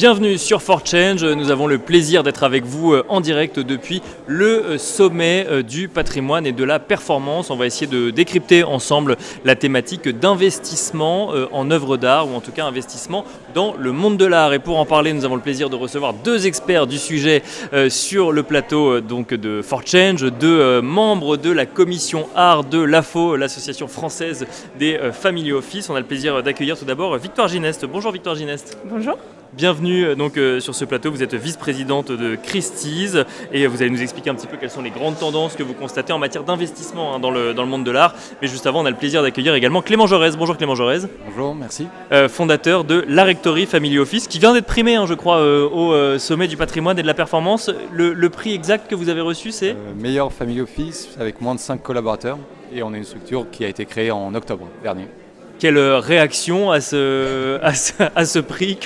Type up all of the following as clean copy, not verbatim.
Bienvenue sur 4Change, nous avons le plaisir d'être avec vous en direct depuis le sommet du patrimoine et de la performance. On va essayer de décrypter ensemble la thématique d'investissement en œuvres d'art ou en tout cas investissement dans le monde de l'art. Et pour en parler, nous avons le plaisir de recevoir deux experts du sujet sur le plateau donc, de 4Change, deux membres de la commission art de l'AFO, l'association française des Family Office. On a le plaisir d'accueillir tout d'abord Victoire Gineste. Bonjour Victoire Gineste. Bonjour. Bienvenue donc, sur ce plateau, vous êtes vice-présidente de Christie's et vous allez nous expliquer un petit peu quelles sont les grandes tendances que vous constatez en matière d'investissement dans le monde de l'art. Mais juste avant, on a le plaisir d'accueillir également Clément Jaurès. Bonjour Clément Jaurès. Bonjour, merci. Fondateur de la Rectory Family Office, qui vient d'être primé, je crois, au sommet du patrimoine et de la performance. Le prix exact que vous avez reçu, c'est meilleur Family Office avec moins de 5 collaborateurs et on est une structure qui a été créée en octobre dernier. Quelle réaction à ce prix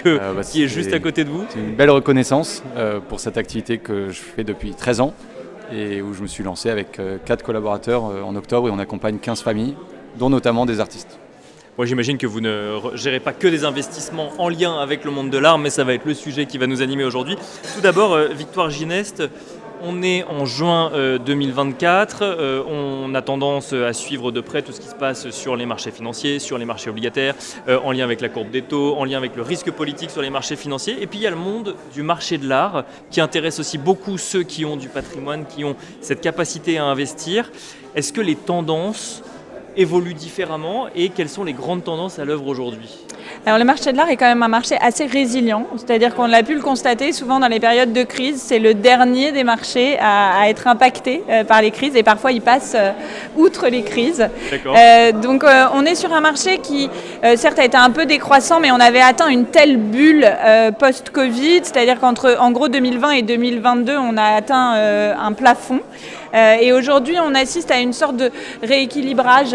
qui est juste à côté de vous? C'est une belle reconnaissance pour cette activité que je fais depuis 13 ans et où je me suis lancé avec 4 collaborateurs en octobre et on accompagne 15 familles, dont notamment des artistes. Moi, j'imagine que vous ne gérez pas que des investissements en lien avec le monde de l'art, mais ça va être le sujet qui va nous animer aujourd'hui. Tout d'abord, Victoire Gineste, on est en juin 2024, on a tendance à suivre de près tout ce qui se passe sur les marchés financiers, sur les marchés obligataires, en lien avec la courbe des taux, en lien avec le risque politique sur les marchés financiers. Et puis il y a le monde du marché de l'art qui intéresse aussi beaucoup ceux qui ont du patrimoine, qui ont cette capacité à investir. Est-ce que les tendances évoluent différemment et quelles sont les grandes tendances à l'œuvre aujourd'hui? Alors le marché de l'art est quand même un marché assez résilient, c'est-à-dire qu'on a pu le constater souvent dans les périodes de crise, c'est le dernier des marchés à être impacté par les crises et parfois il passe outre les crises. Donc on est sur un marché qui certes a été un peu décroissant, mais on avait atteint une telle bulle post-Covid, c'est-à-dire qu'en gros 2020 et 2022 on a atteint un plafond. Et aujourd'hui, on assiste à une sorte de rééquilibrage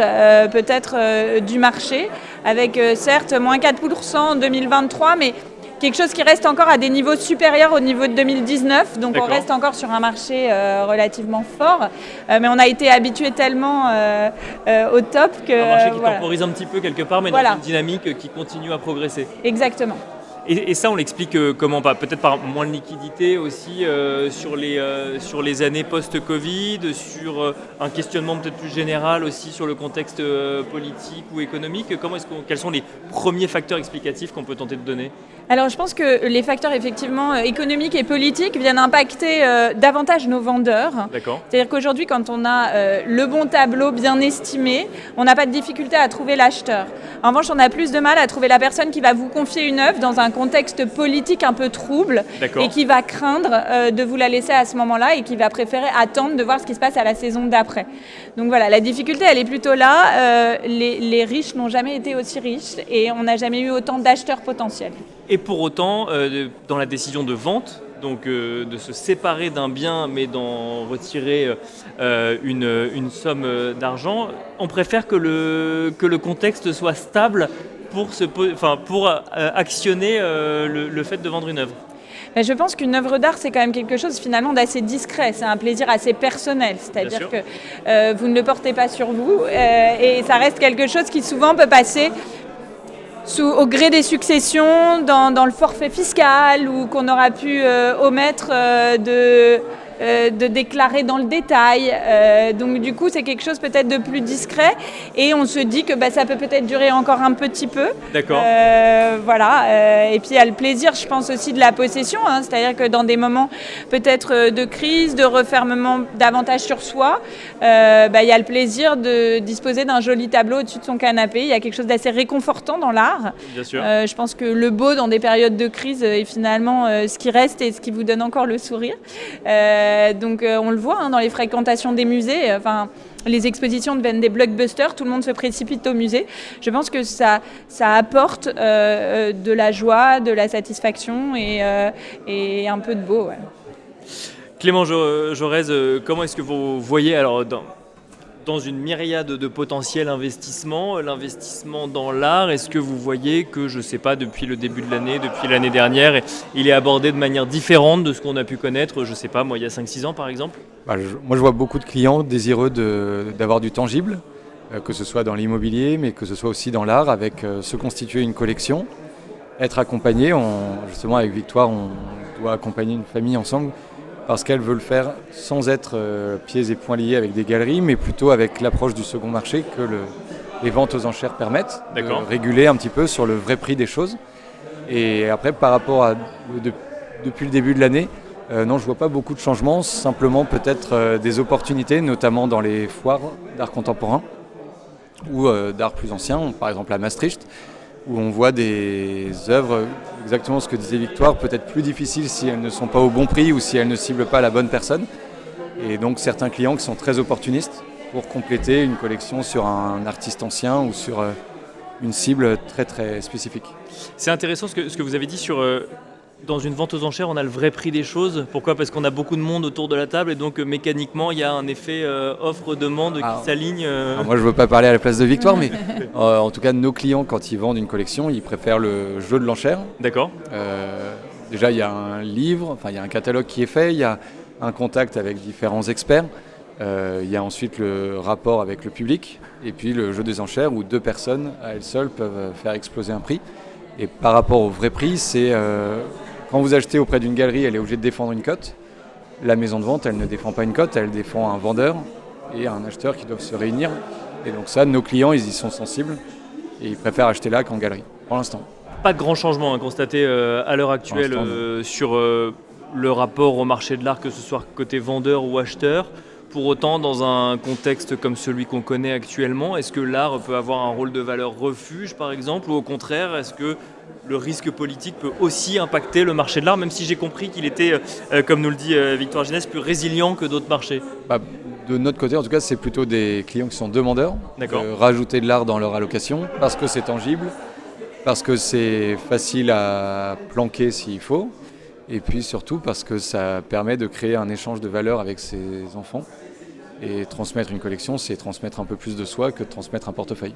peut-être du marché, avec certes moins 4% en 2023, mais quelque chose qui reste encore à des niveaux supérieurs au niveau de 2019. Donc on reste encore sur un marché relativement fort, mais on a été habitué tellement au top que... Un marché qui temporise un petit peu quelque part, mais dans une dynamique qui continue à progresser. Exactement. Et ça, on l'explique comment? Peut-être par moins de liquidité aussi sur les années post-Covid, sur un questionnement peut-être plus général aussi sur le contexte politique ou économique. Quels sont les premiers facteurs explicatifs qu'on peut tenter de donner? Alors je pense que les facteurs effectivement économiques et politiques viennent impacter davantage nos vendeurs. C'est-à-dire qu'aujourd'hui, quand on a le bon tableau bien estimé, on n'a pas de difficulté à trouver l'acheteur. En revanche, on a plus de mal à trouver la personne qui va vous confier une œuvre dans un contexte politique un peu trouble et qui va craindre de vous la laisser à ce moment-là et qui va préférer attendre de voir ce qui se passe à la saison d'après. Donc voilà, la difficulté elle est plutôt là. Les riches n'ont jamais été aussi riches et on n'a jamais eu autant d'acheteurs potentiels. Et pour autant, dans la décision de vente, donc de se séparer d'un bien mais d'en retirer une somme d'argent, on préfère que le contexte soit stable pour actionner le fait de vendre une œuvre. Je pense qu'une œuvre d'art, c'est quand même quelque chose finalement d'assez discret, c'est un plaisir assez personnel, c'est-à-dire que vous ne le portez pas sur vous et ça reste quelque chose qui souvent peut passer au gré des successions, dans le forfait fiscal ou qu'on aura pu omettre de déclarer dans le détail. Donc du coup, c'est quelque chose peut-être de plus discret et on se dit que ça peut peut-être durer encore un petit peu. D'accord. Et puis il y a le plaisir, je pense aussi de la possession, c'est-à-dire que dans des moments peut-être de crise, de refermement davantage sur soi, il y a le plaisir de disposer d'un joli tableau au-dessus de son canapé. Il y a quelque chose d'assez réconfortant dans l'art. Bien sûr. Je pense que le beau dans des périodes de crise est finalement ce qui reste et ce qui vous donne encore le sourire. Donc on le voit dans les fréquentations des musées, les expositions deviennent des blockbusters, tout le monde se précipite au musée. Je pense que ça apporte de la joie, de la satisfaction et un peu de beau. Ouais. Clément Jaurès, comment est-ce que vous voyez alors dans une myriade de potentiels investissements, l'investissement dans l'art, est-ce que vous voyez que, je ne sais pas, depuis le début de l'année, depuis l'année dernière, il est abordé de manière différente de ce qu'on a pu connaître, je ne sais pas, moi, il y a 5-6 ans par exemple? Moi, je vois beaucoup de clients désireux d'avoir du tangible, que ce soit dans l'immobilier, mais que ce soit aussi dans l'art, avec se constituer une collection. être accompagné. Justement, avec Victoire, on doit accompagner une famille ensemble parce qu'elle veut le faire sans être pieds et poings liés avec des galeries, mais plutôt avec l'approche du second marché que les ventes aux enchères permettent, de réguler un petit peu sur le vrai prix des choses. Et après, par rapport à depuis le début de l'année, non, je ne vois pas beaucoup de changements, simplement peut-être des opportunités, notamment dans les foires d'art contemporain ou d'art plus ancien, par exemple à Maastricht, où on voit des œuvres, exactement ce que disait Victoire, peut-être plus difficiles si elles ne sont pas au bon prix ou si elles ne ciblent pas la bonne personne. Et donc certains clients qui sont très opportunistes pour compléter une collection sur un artiste ancien ou sur une cible très très spécifique. C'est intéressant ce que vous avez dit sur... Dans une vente aux enchères, on a le vrai prix des choses. Pourquoi ? Parce qu'on a beaucoup de monde autour de la table et donc mécaniquement, il y a un effet offre-demande qui s'aligne. Moi, je ne veux pas parler à la place de Victoire, mais en tout cas, nos clients, quand ils vendent une collection, ils préfèrent le jeu de l'enchère. D'accord. Déjà, il y a un livre, il y a un catalogue qui est fait, il y a un contact avec différents experts. Il y a ensuite le rapport avec le public et puis le jeu des enchères où 2 personnes à elles seules peuvent faire exploser un prix. Et par rapport au vrai prix, c'est quand vous achetez auprès d'une galerie, elle est obligée de défendre une cote. La maison de vente, elle ne défend pas une cote, elle défend un vendeur et un acheteur qui doivent se réunir. Et donc ça, nos clients, ils y sont sensibles et ils préfèrent acheter là qu'en galerie, pour l'instant. Pas de grand changement constaté à l'heure actuelle sur le rapport au marché de l'art, que ce soit côté vendeur ou acheteur. Pour autant, dans un contexte comme celui qu'on connaît actuellement, est-ce que l'art peut avoir un rôle de valeur refuge, par exemple, ou au contraire, est-ce que le risque politique peut aussi impacter le marché de l'art, même si j'ai compris qu'il était, comme nous le dit Victoire Gineste, plus résilient que d'autres marchés ? De notre côté, en tout cas, c'est plutôt des clients qui sont demandeurs de rajouter de l'art dans leur allocation, parce que c'est tangible, parce que c'est facile à planquer s'il faut, et puis surtout parce que ça permet de créer un échange de valeurs avec ses enfants. Et transmettre une collection, c'est transmettre un peu plus de soi que de transmettre un portefeuille.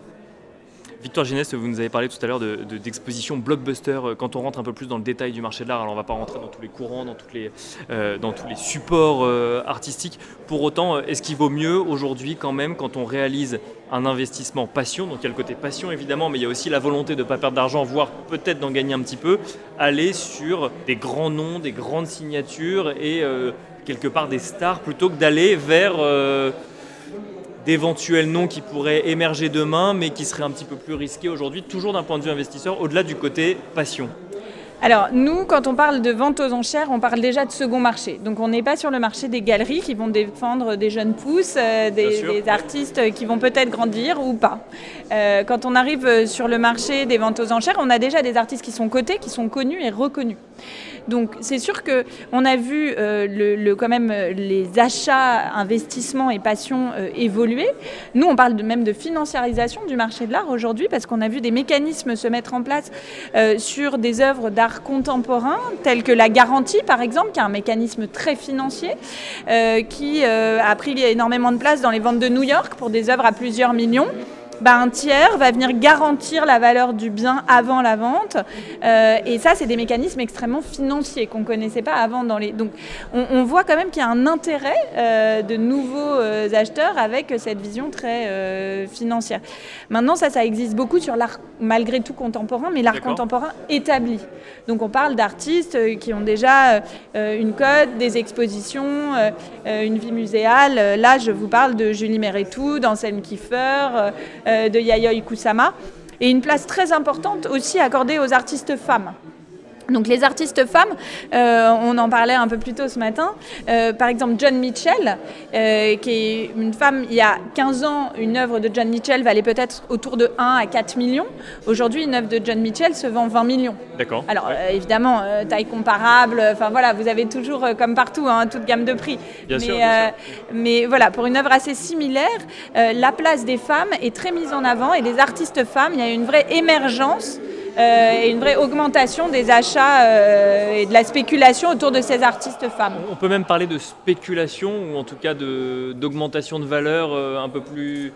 Victoire Gineste, vous nous avez parlé tout à l'heure d'exposition blockbuster. Quand on rentre un peu plus dans le détail du marché de l'art, alors on ne va pas rentrer dans tous les courants, dans tous les supports artistiques. Pour autant, est-ce qu'il vaut mieux aujourd'hui quand même, quand on réalise un investissement passion, donc il y a le côté passion évidemment, mais il y a aussi la volonté de ne pas perdre d'argent, voire peut-être d'en gagner un petit peu, aller sur des grands noms, des grandes signatures et quelque part des stars, plutôt que d'aller vers... d'éventuels noms qui pourraient émerger demain, mais qui seraient un petit peu plus risqués aujourd'hui, toujours d'un point de vue investisseur, au-delà du côté passion. Alors nous, quand on parle de vente aux enchères, on parle déjà de second marché. Donc on n'est pas sur le marché des galeries qui vont défendre des jeunes pousses, des artistes qui vont peut-être grandir ou pas. Quand on arrive sur le marché des ventes aux enchères, on a déjà des artistes qui sont cotés, qui sont connus et reconnus. Donc c'est sûr qu'on a vu quand même les achats, investissements et passions évoluer. Nous, on parle même de financiarisation du marché de l'art aujourd'hui parce qu'on a vu des mécanismes se mettre en place sur des œuvres d'art contemporain, telles que la garantie par exemple, qui est un mécanisme très financier, qui a pris énormément de place dans les ventes de New York pour des œuvres à plusieurs millions. Un tiers va venir garantir la valeur du bien avant la vente. Et ça, c'est des mécanismes extrêmement financiers qu'on ne connaissait pas avant. Donc, on voit quand même qu'il y a un intérêt de nouveaux acheteurs avec cette vision très financière. Maintenant, ça existe beaucoup sur l'art, malgré tout contemporain, mais l'art contemporain établi. Donc, on parle d'artistes qui ont déjà une cote, des expositions, une vie muséale. Là, je vous parle de Julie Méretout, d'Anselme Kiefer, de Yayoi Kusama, et une place très importante aussi accordée aux artistes femmes. Donc les artistes femmes, on en parlait un peu plus tôt ce matin, par exemple John Mitchell, qui est une femme, il y a 15 ans, une œuvre de John Mitchell valait peut-être autour de 1 à 4 millions. Aujourd'hui, une œuvre de John Mitchell se vend 20 millions. D'accord. Alors évidemment, taille comparable, enfin voilà, vous avez toujours, comme partout, toute gamme de prix. Bien sûr. Mais voilà, pour une œuvre assez similaire, la place des femmes est très mise en avant et les artistes femmes, il y a une vraie émergence et une vraie augmentation des achats et de la spéculation autour de ces artistes femmes. On peut même parler de spéculation ou en tout cas d'augmentation de valeur un peu plus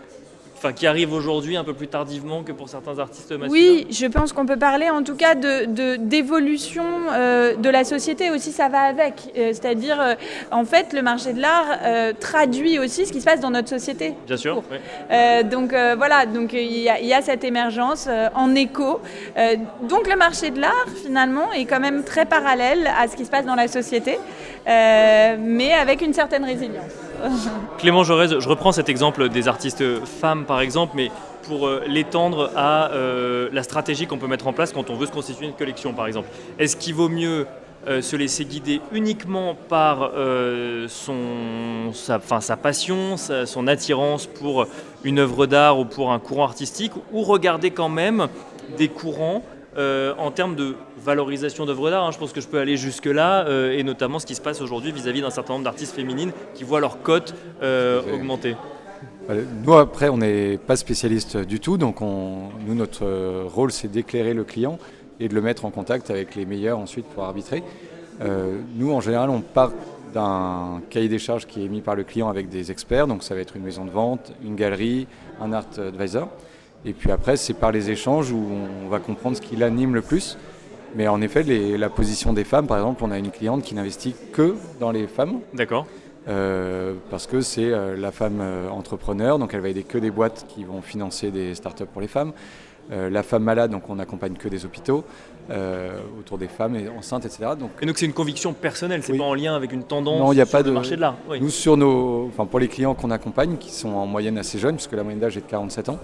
qui arrive aujourd'hui un peu plus tardivement que pour certains artistes masculins? Oui, je pense qu'on peut parler en tout cas d'évolution de la société aussi, ça va avec. C'est-à-dire, en fait, le marché de l'art traduit aussi ce qui se passe dans notre société. Bien sûr. Oui. Donc voilà, donc il y a cette émergence en écho. Donc le marché de l'art, finalement, est quand même très parallèle à ce qui se passe dans la société, mais avec une certaine résilience. Clément Jaurès, je reprends cet exemple des artistes femmes par exemple, mais pour l'étendre à la stratégie qu'on peut mettre en place quand on veut se constituer une collection par exemple. Est-ce qu'il vaut mieux se laisser guider uniquement par sa passion, son attirance pour une œuvre d'art ou pour un courant artistique, ou regarder quand même des courants en termes de valorisation d'œuvres d'art, je pense que je peux aller jusque-là, et notamment ce qui se passe aujourd'hui vis-à-vis d'un certain nombre d'artistes féminines qui voient leur cote augmenter. Nous, après, on n'est pas spécialiste du tout, donc nous, notre rôle, c'est d'éclairer le client et de le mettre en contact avec les meilleurs ensuite pour arbitrer. Nous, en général, on part d'un cahier des charges qui est émis par le client avec des experts, donc ça va être une maison de vente, une galerie, un art advisor. Et puis après, c'est par les échanges où on va comprendre ce qui l'anime le plus. Mais en effet, la position des femmes, par exemple, on a une cliente qui n'investit que dans les femmes. D'accord. Parce que c'est la femme entrepreneur, donc elle va aider que des boîtes qui vont financer des startups pour les femmes. La femme malade, donc on n'accompagne que des hôpitaux autour des femmes enceintes, etc. Et donc c'est une conviction personnelle, c'est oui. Pas en lien avec une tendance non, y a sur pas le marché de l'art. Oui. Nous, pour les clients qu'on accompagne, qui sont en moyenne assez jeunes, puisque la moyenne d'âge est de 47 ans,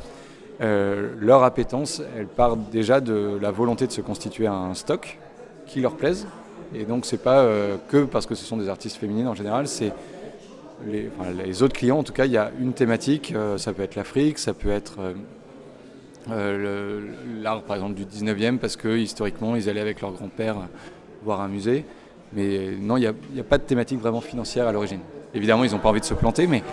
leur appétence, elle part déjà de la volonté de se constituer un stock qui leur plaise. Et donc c'est pas que parce que ce sont des artistes féminines en général, c'est les autres clients, en tout cas, il y a une thématique, ça peut être l'Afrique, ça peut être l'art par exemple du 19e, parce que historiquement ils allaient avec leur grand-père voir un musée. Mais non, il n'y a pas de thématique vraiment financière à l'origine. Évidemment, ils n'ont pas envie de se planter, mais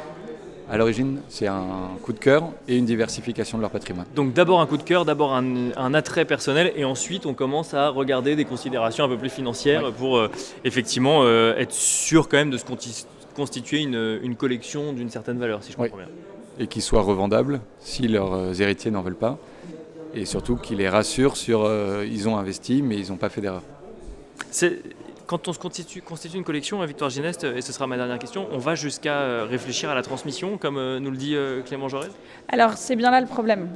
à l'origine, c'est un coup de cœur et une diversification de leur patrimoine. Donc d'abord un coup de cœur, d'abord un attrait personnel, et ensuite on commence à regarder des considérations un peu plus financières pour effectivement être sûr quand même de se constituer une collection d'une certaine valeur, si je comprends bien. Et qui soit revendable si leurs héritiers n'en veulent pas, et surtout qui les rassure sur ils ont investi mais ils n'ont pas fait d'erreur. Quand on se constitue une collection à Victoire Gineste, et ce sera ma dernière question, on va jusqu'à réfléchir à la transmission, comme nous le dit Clément Jaurès? Alors, c'est bien là le problème.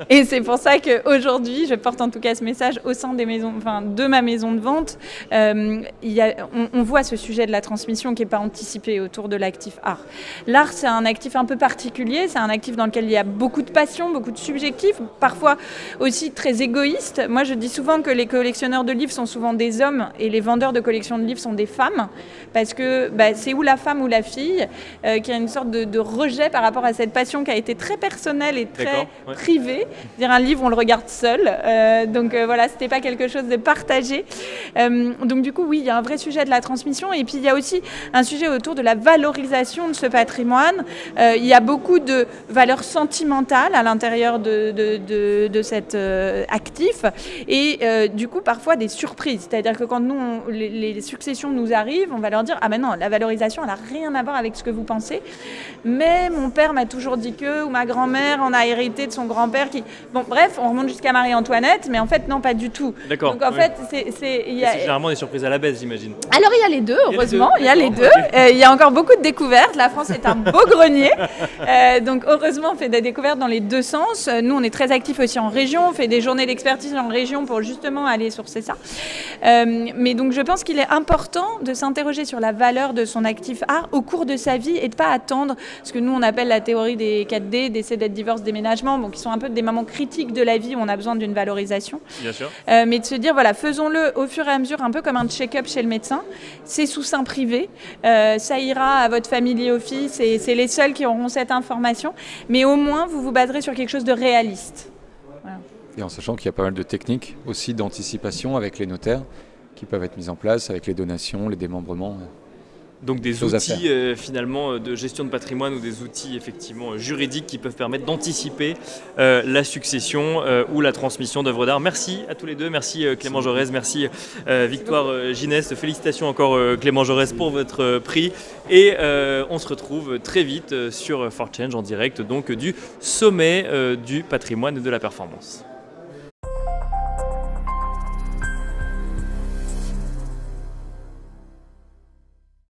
Et c'est pour ça qu'aujourd'hui, je porte en tout cas ce message au sein de ma maison de vente. On voit ce sujet de la transmission qui n'est pas anticipé autour de l'actif art. L'art, c'est un actif un peu particulier, c'est un actif dans lequel il y a beaucoup de passion, beaucoup de subjectif, parfois aussi très égoïste. Moi, je dis souvent que les collectionneurs de livres sont souvent des hommes et les vendeurs de collections de livres sont des femmes, parce que c'est ou la femme ou la fille qui a une sorte de rejet par rapport à cette passion qui a été très personnelle et très privée. Dire un livre, on le regarde seul, donc voilà, c'était pas quelque chose de partagé. Donc du coup, oui, il y a un vrai sujet de la transmission, et puis il y a aussi un sujet autour de la valorisation de ce patrimoine. Il y a beaucoup de valeurs sentimentales à l'intérieur de cet actif, et du coup parfois des surprises. C'est-à-dire que quand les successions nous arrivent, on va leur dire « Ah ben non, la valorisation, elle n'a rien à voir avec ce que vous pensez. Mais mon père m'a toujours dit que, ou ma grand-mère en a hérité de son grand-père qui... » Bon, bref, on remonte jusqu'à Marie-Antoinette, mais en fait, non, pas du tout. D'accord. Donc en fait, c'est généralement des surprises à la baisse, j'imagine. Alors il y a les deux, heureusement, il y a les deux. Il y a encore beaucoup de découvertes. La France est un beau grenier. Donc heureusement, on fait des découvertes dans les deux sens. Nous, on est très actifs aussi en région. On fait des journées d'expertise en région pour justement aller sourcer ça. Mais donc je pense qu'il est important de s'interroger sur la valeur de son actif art au cours de sa vie et de ne pas attendre ce que nous on appelle la théorie des 4D, décès, dette, divorce, déménagement, qui sont un peu des moments critiques de la vie où on a besoin d'une valorisation. Bien sûr. Mais de se dire, voilà, faisons-le au fur et à mesure, un peu comme un check-up chez le médecin. C'est sous sein privé, ça ira à votre family office et c'est les seuls qui auront cette information. Mais au moins, vous vous baserez sur quelque chose de réaliste. Voilà. Et en sachant qu'il y a pas mal de techniques aussi d'anticipation avec les notaires qui peuvent être mises en place avec les donations, les démembrements. Donc des choses à outils finalement de gestion de patrimoine ou des outils effectivement juridiques qui peuvent permettre d'anticiper la succession ou la transmission d'œuvres d'art. Merci à tous les deux, merci Clément Jaurès, merci Victoire Gineste, félicitations encore Clément Jaurès pour votre prix et on se retrouve très vite sur For Change en direct donc du sommet du patrimoine et de la performance.